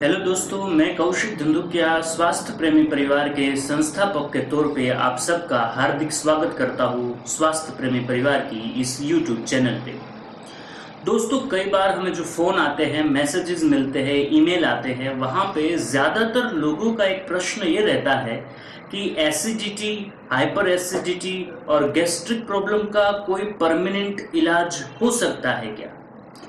Hello दोस्तों, मैं कौशिक धंधुकिया स्वास्थ्य प्रेमी परिवार के संस्थापक के तौर पे आप सबका हार्दिक स्वागत करता हूँ स्वास्थ्य प्रेमी परिवार की इस YouTube चैनल पे। दोस्तों, कई बार हमें जो फ़ोन आते हैं, मैसेजेस मिलते हैं, ईमेल आते हैं, वहाँ पे ज़्यादातर लोगों का एक प्रश्न ये रहता है कि एसिडिटी, हाइपर एसिडिटी और गैस्ट्रिक प्रॉब्लम का कोई परमानेंट इलाज हो सकता है क्या।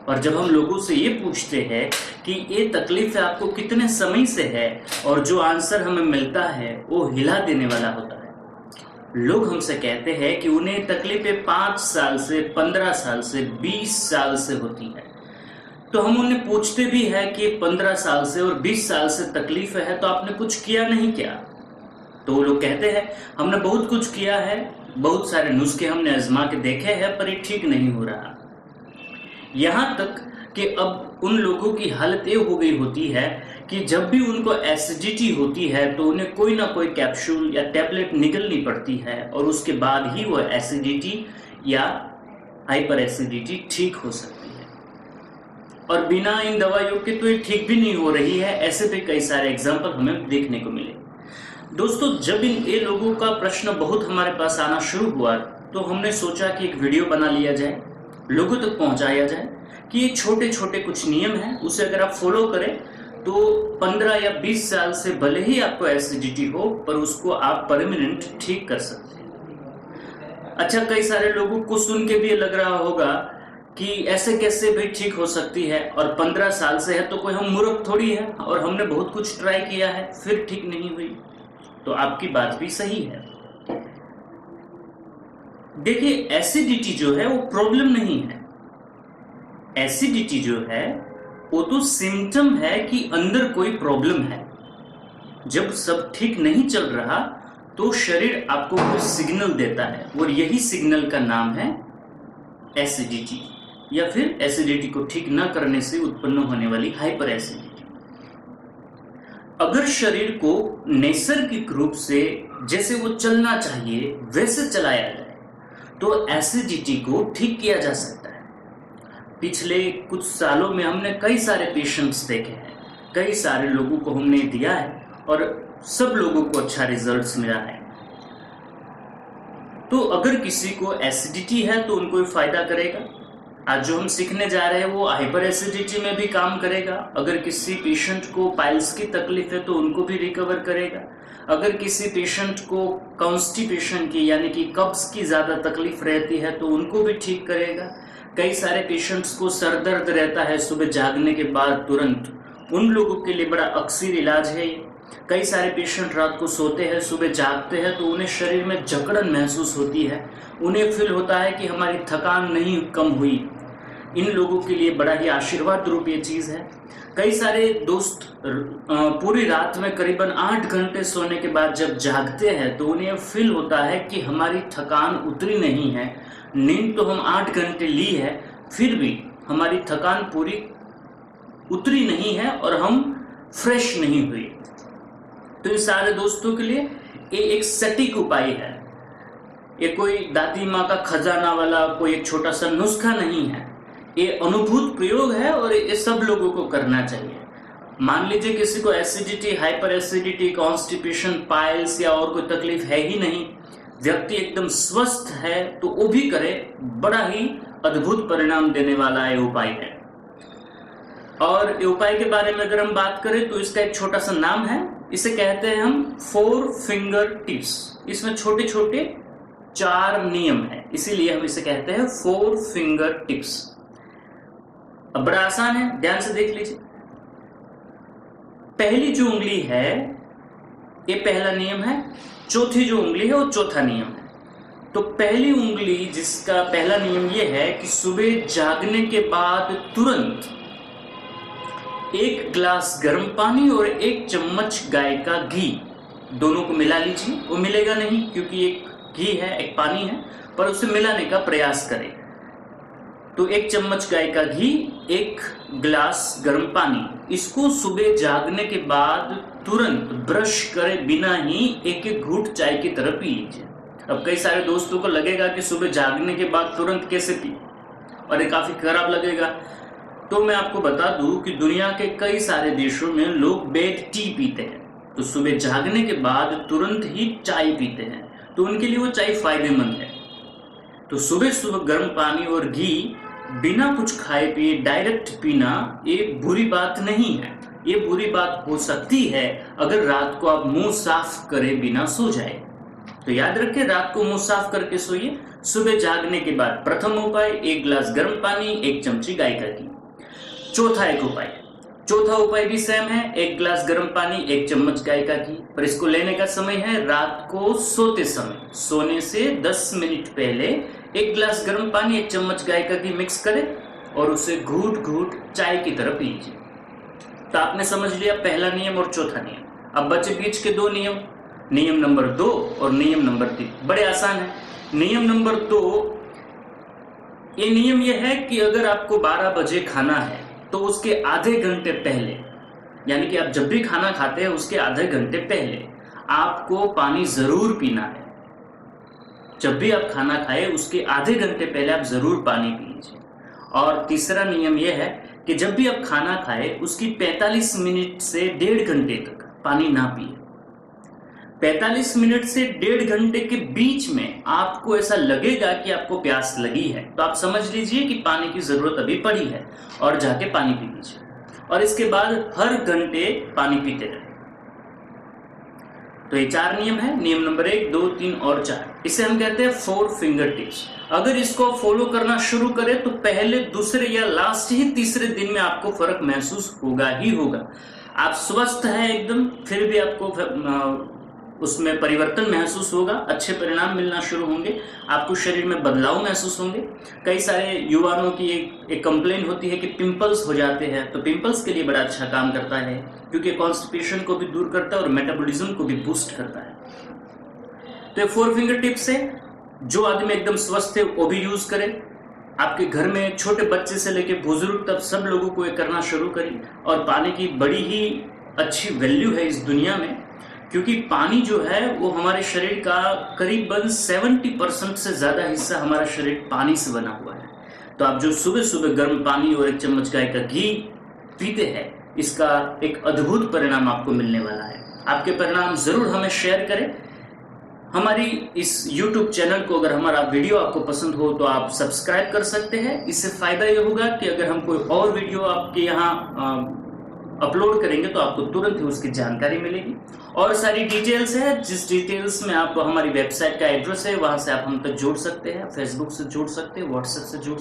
और जब हम लोगों से ये पूछते हैं कि ये तकलीफ आपको कितने समय से है, और जो आंसर हमें मिलता है वो हिला देने वाला होता है। लोग हमसे कहते हैं कि उन्हें तकलीफें 5 साल से, 15 साल से, 20 साल से होती है। तो हम उन्हें पूछते भी है कि 15 साल से और 20 साल से तकलीफ है तो आपने कुछ किया नहीं क्या। तो वो लोग कहते हैं हमने बहुत कुछ किया है, बहुत सारे नुस्खे हमने आजमा के देखे हैं, पर ये ठीक नहीं हो रहा। यहाँ तक कि अब उन लोगों की हालत ये हो गई होती है कि जब भी उनको एसिडिटी होती है तो उन्हें कोई ना कोई कैप्सूल या टैबलेट निगलनी पड़ती है, और उसके बाद ही वो एसिडिटी या हाइपर एसिडिटी ठीक हो सकती है। और बिना इन दवाइयों के तो ये ठीक भी नहीं हो रही है। ऐसे भी कई सारे एग्जाम्पल हमें देखने को मिले। दोस्तों, जब ये लोगों का प्रश्न बहुत हमारे पास आना शुरू हुआ तो हमने सोचा कि एक वीडियो बना लिया जाए, लोगों तक पहुंचाया जाए कि ये छोटे छोटे कुछ नियम हैं, उसे अगर आप फॉलो करें तो 15 या 20 साल से भले ही आपको एसिडिटी हो, पर उसको आप परमानेंट ठीक कर सकते हैं। अच्छा, कई सारे लोगों को सुन के भी लग रहा होगा कि ऐसे कैसे भी ठीक हो सकती है, और 15 साल से है तो कोई हम मूर्ख थोड़ी है, और हमने बहुत कुछ ट्राई किया है फिर ठीक नहीं हुई। तो आपकी बात भी सही है। देखिए, एसिडिटी जो है वो प्रॉब्लम नहीं है। एसिडिटी जो है वो तो सिम्टम है कि अंदर कोई प्रॉब्लम है। जब सब ठीक नहीं चल रहा तो शरीर आपको कुछ सिग्नल देता है, और यही सिग्नल का नाम है एसिडिटी, या फिर एसिडिटी को ठीक न करने से उत्पन्न होने वाली हाइपर एसिडिटी। अगर शरीर को नैसर्गिक रूप से जैसे वो चलना चाहिए वैसे चलाया जाए तो एसिडिटी को ठीक किया जा सकता है। पिछले कुछ सालों में हमने कई सारे पेशेंट्स देखे हैं, कई सारे लोगों को हमने दिया है, और सब लोगों को अच्छा रिजल्ट्स मिला है। तो अगर किसी को एसिडिटी है तो उनको फायदा करेगा। आज जो हम सीखने जा रहे हैं वो हाइपर एसिडिटी में भी काम करेगा। अगर किसी पेशेंट को पाइल्स की तकलीफ है तो उनको भी रिकवर करेगा। अगर किसी पेशेंट को कॉन्स्टिपेशन की यानी कि कब्ज की ज़्यादा तकलीफ रहती है तो उनको भी ठीक करेगा। कई सारे पेशेंट्स को सर दर्द रहता है सुबह जागने के बाद तुरंत, उन लोगों के लिए बड़ा अक्सर इलाज है। कई सारे पेशेंट रात को सोते हैं, सुबह जागते हैं तो उन्हें शरीर में जकड़न महसूस होती है, उन्हें फील होता है कि हमारी थकान नहीं कम हुई। इन लोगों के लिए बड़ा ही आशीर्वाद रूप ये चीज़ है। कई सारे दोस्त पूरी रात में करीबन 8 घंटे सोने के बाद जब जागते हैं तो उन्हें फील होता है कि हमारी थकान उतरी नहीं है। नींद तो हम 8 घंटे ली है, फिर भी हमारी थकान पूरी उतरी नहीं है और हम फ्रेश नहीं हुए। तो इन सारे दोस्तों के लिए ये एक सटीक उपाय है। ये कोई दादी माँ का खजाना वाला कोई एक छोटा सा नुस्खा नहीं है, ये अनुभूत प्रयोग है, और ये सब लोगों को करना चाहिए। मान लीजिए किसी को acidity, hyper acidity, constipation, piles या और कोई तकलीफ है ही नहीं, व्यक्ति एकदम स्वस्थ है, तो वो भी करे, बड़ा ही अद्भुत परिणाम देने वाला ये उपाय है। और ये उपाय के बारे में अगर हम बात करें तो इसका एक छोटा सा नाम है, इसे कहते हैं हम 4 फिंगर टिप्स। इसमें छोटे छोटे 4 नियम है, इसीलिए हम इसे कहते हैं 4 फिंगर टिप्स। अब बड़ा आसान है, ध्यान से देख लीजिए। पहली जो उंगली है ये पहला नियम है, चौथी जो उंगली है वो चौथा नियम है। तो पहली उंगली जिसका पहला नियम ये है कि सुबह जागने के बाद तुरंत 1 गिलास गर्म पानी और 1 चम्मच गाय का घी दोनों को मिला लीजिए। वो मिलेगा नहीं क्योंकि एक घी है एक पानी है, पर उसे मिलाने का प्रयास करें। तो 1 चम्मच गाय का घी, 1 गिलास गर्म पानी, इसको सुबह जागने के बाद तुरंत ब्रश करे बिना ही एक एक घूंट चाय की तरह पी लीजिए। अब कई सारे दोस्तों को लगेगा कि सुबह जागने के बाद तुरंत कैसे पी, और ये काफ़ी खराब लगेगा। तो मैं आपको बता दूं कि दुनिया के कई सारे देशों में लोग बेड टी पीते हैं, तो सुबह जागने के बाद तुरंत ही चाय पीते हैं, तो उनके लिए वो चाय फायदेमंद है। तो सुबह सुबह गर्म पानी और घी बिना कुछ खाए पिए डायरेक्ट पीना एक बुरी बात नहीं है। ये बुरी बात हो सकती है अगर रात को आप मुंह साफ करे बिना सो जाए। तो याद रखें, रात को मुंह साफ करके सोइए। सुबह जागने के बाद प्रथम उपाय 1 गिलास गर्म पानी, 1 चमची गाय का घी। चौथा उपाय भी सेम है, 1 गिलास गर्म पानी, 1 चम्मच गाय का घी। पर इसको लेने का समय है रात को सोते समय। सोने से 10 मिनट पहले 1 गिलास गर्म पानी, 1 चम्मच गाय का घी मिक्स करें और उसे घूट घूट चाय की तरह पी लीजिए। तो आपने समझ लिया पहला नियम और चौथा नियम। अब बचे बीच के 2 नियम, नियम नंबर 2 और नियम नंबर 3। बड़े आसान है। नियम नंबर 2, ये नियम यह है कि अगर आपको 12 बजे खाना है तो उसके आधे घंटे पहले, यानी कि आप जब भी खाना खाते हैं उसके आधे घंटे पहले आपको पानी जरूर पीना है। जब भी आप खाना खाए उसके आधे घंटे पहले आप जरूर पानी पी लीजिए। और तीसरा नियम यह है कि जब भी आप खाना खाए उसकी 45 मिनट से 1.5 घंटे तक पानी ना पिए। 45 मिनट से 1.5 घंटे के बीच में आपको ऐसा लगेगा कि आपको प्यास लगी है, तो आप समझ लीजिए कि पानी की जरूरत अभी पड़ी है और जाके पानी पी लीजिए। और इसके बाद हर घंटे पानी पीते रहे। तो ये 4 नियम है, नियम नंबर 1, 2, 3 और 4। इसे हम कहते हैं 4 फिंगर टिप्स। अगर इसको फॉलो करना शुरू करें तो पहले, दूसरे या लास्ट ही तीसरे दिन में आपको फर्क महसूस होगा ही होगा। आप स्वस्थ हैं एकदम, फिर भी आपको उसमें परिवर्तन महसूस होगा, अच्छे परिणाम मिलना शुरू होंगे, आपको शरीर में बदलाव महसूस होंगे। कई सारे युवाओं की एक कंप्लेन होती है कि पिंपल्स हो जाते हैं, तो पिंपल्स के लिए बड़ा अच्छा काम करता है क्योंकि कॉन्स्टिपेशन को भी दूर करता है और मेटाबॉलिज्म को भी बूस्ट करता है। तो ये 4 फिंगर टिप्स है, जो आदमी एकदम स्वस्थ है वो भी यूज करे। आपके घर में छोटे बच्चे से लेकर बुजुर्ग तक सब लोगों को ये करना शुरू करें। और पानी की बड़ी ही अच्छी वैल्यू है इस दुनिया में, क्योंकि पानी जो है वो हमारे शरीर का करीबन 70% से ज्यादा हिस्सा हमारा शरीर पानी से बना हुआ है। तो आप जो सुबह सुबह गर्म पानी और 1 चम्मच गाय का घी पीते हैं, इसका एक अद्भुत परिणाम आपको मिलने वाला है। आपके परिणाम जरूर हमें शेयर करें। हमारी इस YouTube चैनल को, अगर हमारा वीडियो आपको पसंद हो तो आप सब्सक्राइब कर सकते हैं। इससे फायदा ये होगा कि अगर हम कोई और वीडियो आपके यहाँ अपलोड करेंगे तो आपको तुरंत ही उसकी जानकारी मिलेगी। और सारी डिटेल्स है, जिस डिटेल्स में आप हमारी वेबसाइट का एड्रेस है वहां से आप हम तक जोड़ सकते हैं, फेसबुक से जोड़ सकते हैं, व्हाट्सएप से जोड़ सकते हैं।